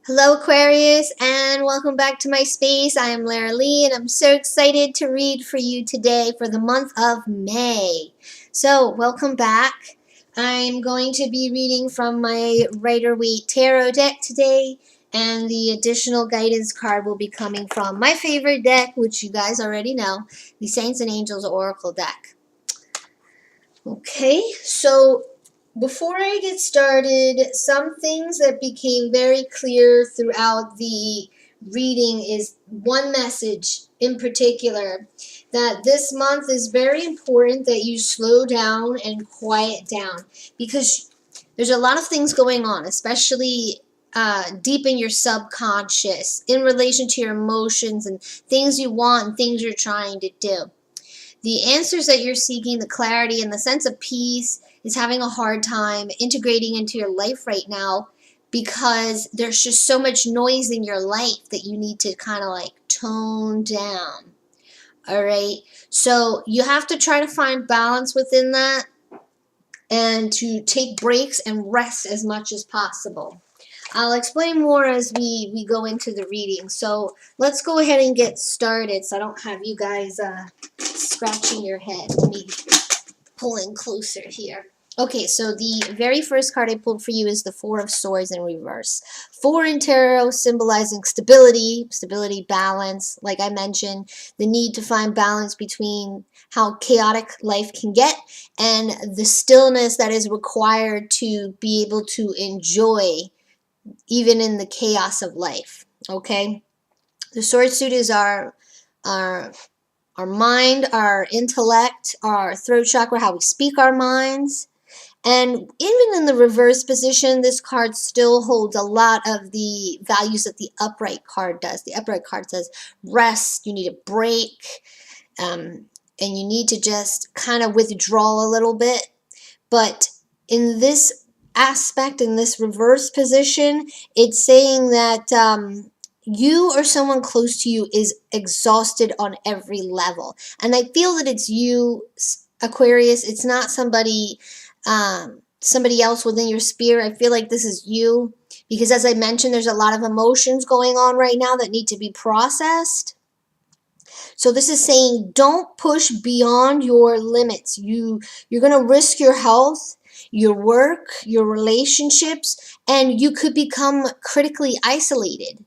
Hello Aquarius and welcome back to my space. I am Lara and I'm so excited to read for you today for the month of May. So welcome back. I'm going to be reading from my Rider-Waite Tarot deck today, and the additional guidance card will be coming from my favorite deck, which you guys already know, the Saints and Angels Oracle deck. Okay, so before I get started, some things that became very clear throughout the reading is one message in particular, that this month is very important that you slow down and quiet down, because there's a lot of things going on, especially deep in your subconscious in relation to your emotions and things you want and things you're trying to do. The answers that you're seeking, the clarity and the sense of peace, is having a hard time integrating into your life right now, because there's just so much noise in your life that you need to kind of like tone down. All right, so you have to try to find balance within that and to take breaks and rest as much as possible. I'll explain more as we go into the reading. So let's go ahead and get started so I don't have you guys scratching your head. Let me pull in closer here. Okay, so the very first card I pulled for you is the Four of Swords in reverse. 4 in tarot symbolizing stability, balance. Like I mentioned, the need to find balance between how chaotic life can get and the stillness that is required to be able to enjoy even in the chaos of life. Okay, the sword suit is our mind, our intellect, our throat chakra, how we speak our minds. And even in the reverse position, this card still holds a lot of the values that the upright card does. The upright card says rest, you need a break, and you need to just kind of withdraw a little bit. But in this aspect, in this reverse position, it's saying that you or someone close to you is exhausted on every level. And I feel that it's you, Aquarius. It's not somebody else within your sphere. I feel like this is you, because as I mentioned, there's a lot of emotions going on right now that need to be processed. So this is saying don't push beyond your limits. You're going to risk your health, your work, your relationships, and you could become critically isolated.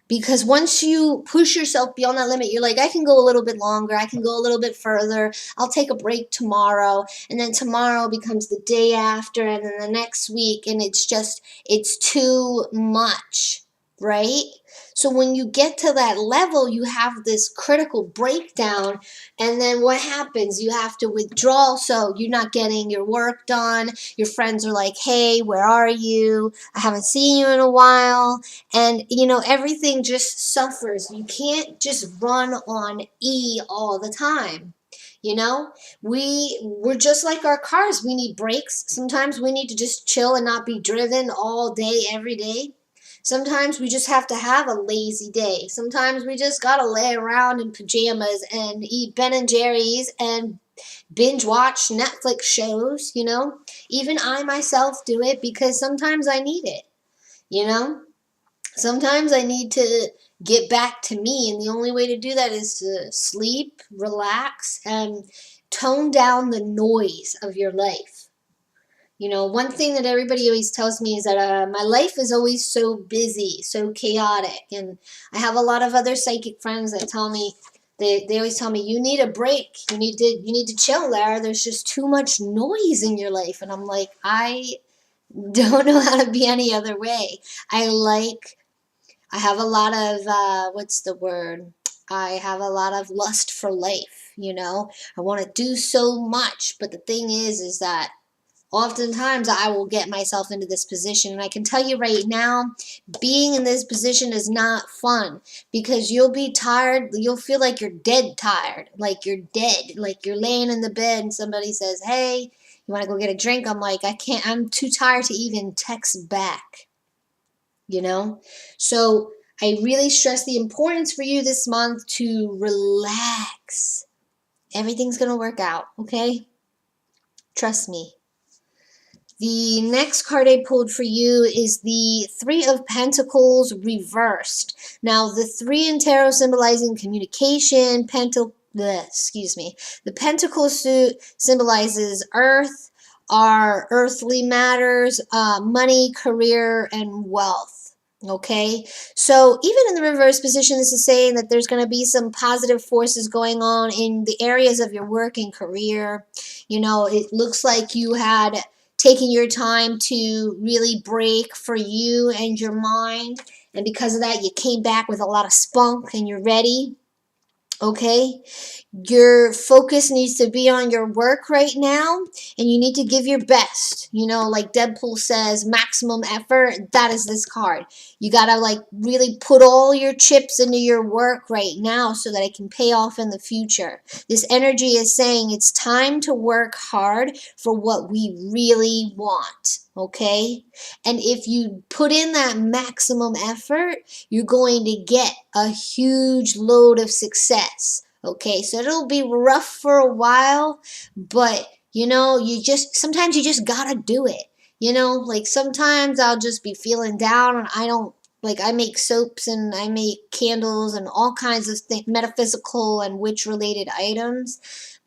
Because once you push yourself beyond that limit, you're like, I can go a little bit longer, I can go a little bit further, I'll take a break tomorrow, and then tomorrow becomes the day after, and then the next week, and it's too much, right? So when you get to that level, you have this critical breakdown, and then what happens? You have to withdraw, so you're not getting your work done. Your friends are like, hey, where are you? I haven't seen you in a while. And, you know, everything just suffers. You can't just run on E all the time. You know, we're just like our cars. We need brakes. Sometimes we need to just chill and not be driven all day, every day. Sometimes we just have to have a lazy day. Sometimes we just gotta lay around in pajamas and eat Ben & Jerry's and binge watch Netflix shows, you know. Even I myself do it because sometimes I need it, you know. Sometimes I need to get back to me, and the only way to do that is to sleep, relax, and tone down the noise of your life. You know, one thing that everybody always tells me is that my life is always so busy, so chaotic, and I have a lot of other psychic friends that tell me, they always tell me, you need a break, you need to chill, Lara, there's just too much noise in your life. And I'm like, I don't know how to be any other way. I have a lot of, what's the word? I have a lot of lust for life, you know? I want to do so much, but the thing is that oftentimes I will get myself into this position, and I can tell you right now, being in this position is not fun, because you'll be tired, you'll feel like you're dead tired, like you're dead, like you're laying in the bed and somebody says, hey, you want to go get a drink? I'm like, I can't, I'm too tired to even text back. You know, so I really stress the importance for you this month to relax. Everything's gonna work out, okay? Trust me. The next card I pulled for you is the Three of Pentacles reversed. Now, the three in tarot symbolizing communication, the pentacle suit symbolizes earth, our earthly matters, money, career, and wealth. Okay, so even in the reverse position, this is saying that there's going to be some positive forces going on in the areas of your work and career. You know, it looks like you had taken your time to really break for you and your mind, and because of that, you came back with a lot of spunk and you're ready. Okay, your focus needs to be on your work right now, and you need to give your best. You know, like Deadpool says, maximum effort. That is this card. You gotta like really put all your chips into your work right now so that it can pay off in the future. This energy is saying it's time to work hard for what we really want. Okay, and if you put in that maximum effort, you're going to get a huge load of success. Okay, so it'll be rough for a while, but you know, sometimes you just gotta do it. You know, like sometimes I'll just be feeling down and I make soaps and I make candles and all kinds of metaphysical and witch related items.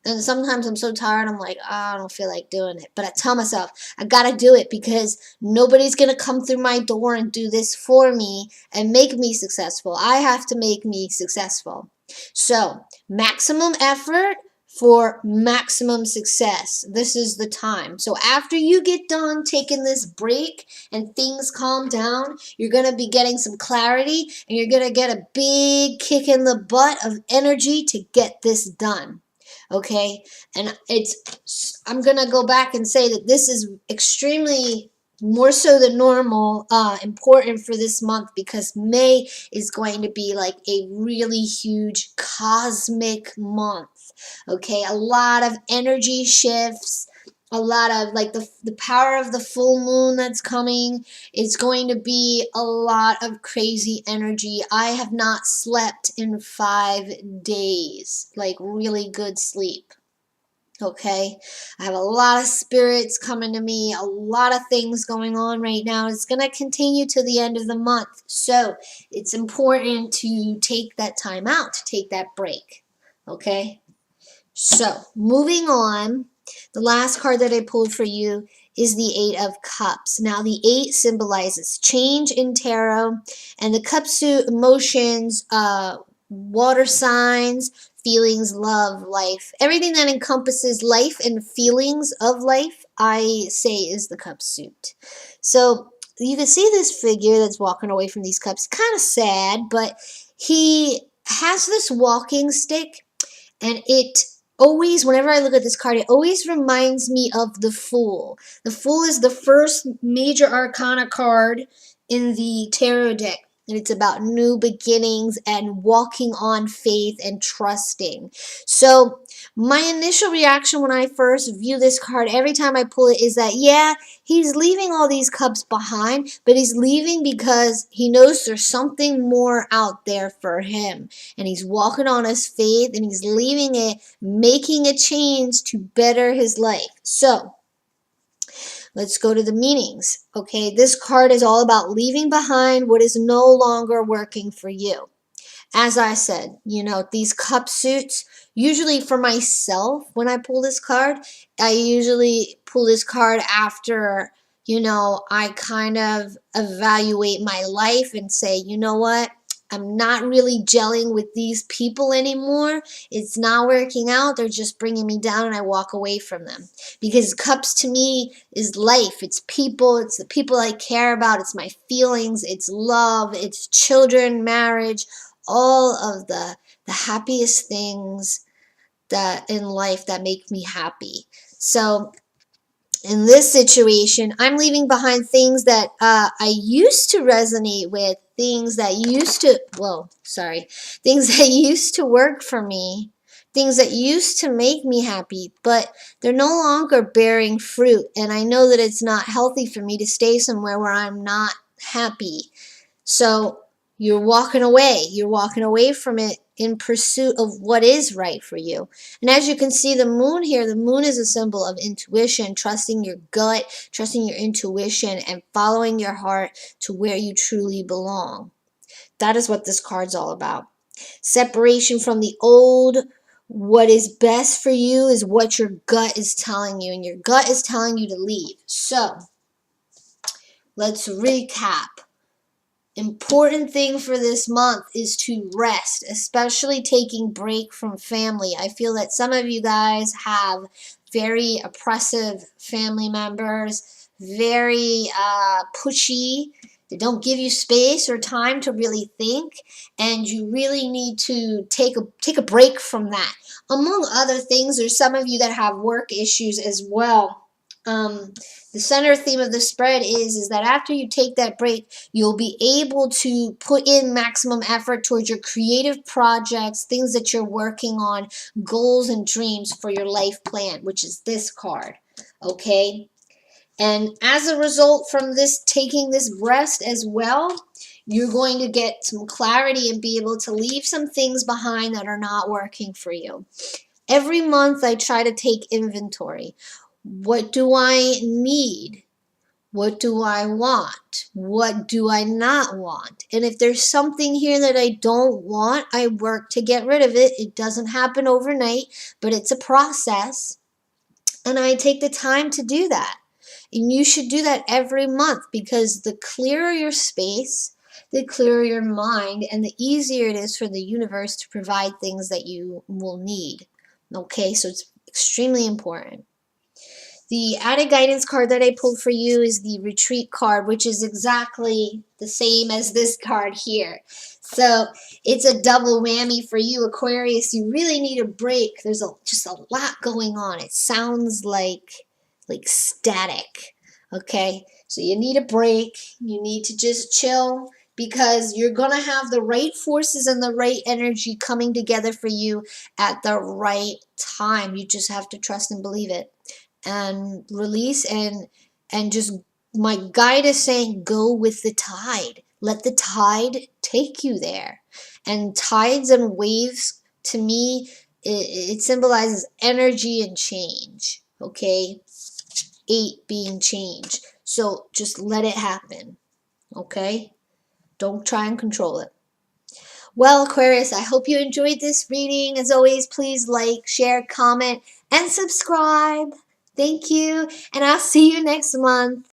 And sometimes I'm so tired, I'm like, oh, I don't feel like doing it. But I tell myself, I gotta do it because nobody's gonna come through my door and do this for me and make me successful. I have to make me successful. So, maximum effort for maximum success. This is the time. So after you get done taking this break and things calm down, you're going to be getting some clarity and you're going to get a big kick in the butt of energy to get this done. Okay, and I'm gonna go back and say that this is extremely more so than normal important for this month, because May is going to be like a really huge cosmic month. Okay, a lot of energy shifts, a lot of like the power of the full moon that's coming. It's going to be a lot of crazy energy. I have not slept in 5 days, like really good sleep. Okay, I have a lot of spirits coming to me, a lot of things going on right now. It's going to continue to the end of the month. So it's important to take that time out, to take that break. Okay, so moving on. The last card that I pulled for you is the Eight of Cups. Now, the 8 symbolizes change in tarot, and the cup suit, emotions, water signs, feelings, love, life. Everything that encompasses life and feelings of life, I say is the cup suit. So you can see this figure that's walking away from these cups. Kind of sad, but he has this walking stick, and it always, whenever I look at this card, it always reminds me of the Fool. The Fool is the first major arcana card in the tarot deck. And it's about new beginnings and walking on faith and trusting. So my initial reaction when I first view this card, every time I pull it, is that, yeah, he's leaving all these cups behind, but he's leaving because he knows there's something more out there for him. And he's walking on his faith, and he's leaving it, making a change to better his life. So let's go to the meanings. Okay, this card is all about leaving behind what is no longer working for you. As I said, you know, these cup suits, usually for myself, when I pull this card, I usually pull this card after, you know, I kind of evaluate my life and say, you know what? I'm not really gelling with these people anymore. It's not working out. They're just bringing me down, and I walk away from them. Because cups to me is life. It's people. It's the people I care about. It's my feelings. It's love. It's children, marriage, all of the happiest things that in life that make me happy. So in this situation, I'm leaving behind things that I used to resonate with, things that used to work for me, things that used to make me happy, but they're no longer bearing fruit. And I know that it's not healthy for me to stay somewhere where I'm not happy. So you're walking away from it in pursuit of what is right for you. And as you can see, the moon here, the moon is a symbol of intuition, trusting your gut, trusting your intuition, and following your heart to where you truly belong. That is what this card's all about. Separation from the old. What is best for you is what your gut is telling you, and your gut is telling you to leave. So, let's recap. Important thing for this month is to rest, especially taking break from family. I feel that some of you guys have very oppressive family members, very pushy. They don't give you space or time to really think, and you really need to take a break from that. Among other things, there's some of you that have work issues as well. The center theme of the spread is that after you take that break, you'll be able to put in maximum effort towards your creative projects, things that you're working on, goals and dreams for your life plan, which is this card, okay? And as a result from this, taking this rest as well, you're going to get some clarity and be able to leave some things behind that are not working for you. Every month I try to take inventory. What do I need? What do I want? What do I not want? And if there's something here that I don't want, I work to get rid of it. It doesn't happen overnight, but it's a process. And I take the time to do that. And you should do that every month, because the clearer your space, the clearer your mind, and the easier it is for the universe to provide things that you will need. Okay, so it's extremely important. The added guidance card that I pulled for you is the retreat card, which is exactly the same as this card here. So it's a double whammy for you, Aquarius. You really need a break. There's just a lot going on. It sounds like static, okay? So you need a break. You need to just chill, because you're going to have the right forces and the right energy coming together for you at the right time. You just have to trust and believe it. And release, and just, my guide is saying, go with the tide. Let the tide take you there. And tides and waves, to me, it symbolizes energy and change, okay? 8 being change. So just let it happen, okay? Don't try and control it. Well, Aquarius, I hope you enjoyed this reading. As always, please like, share, comment, and subscribe. Thank you, and I'll see you next month.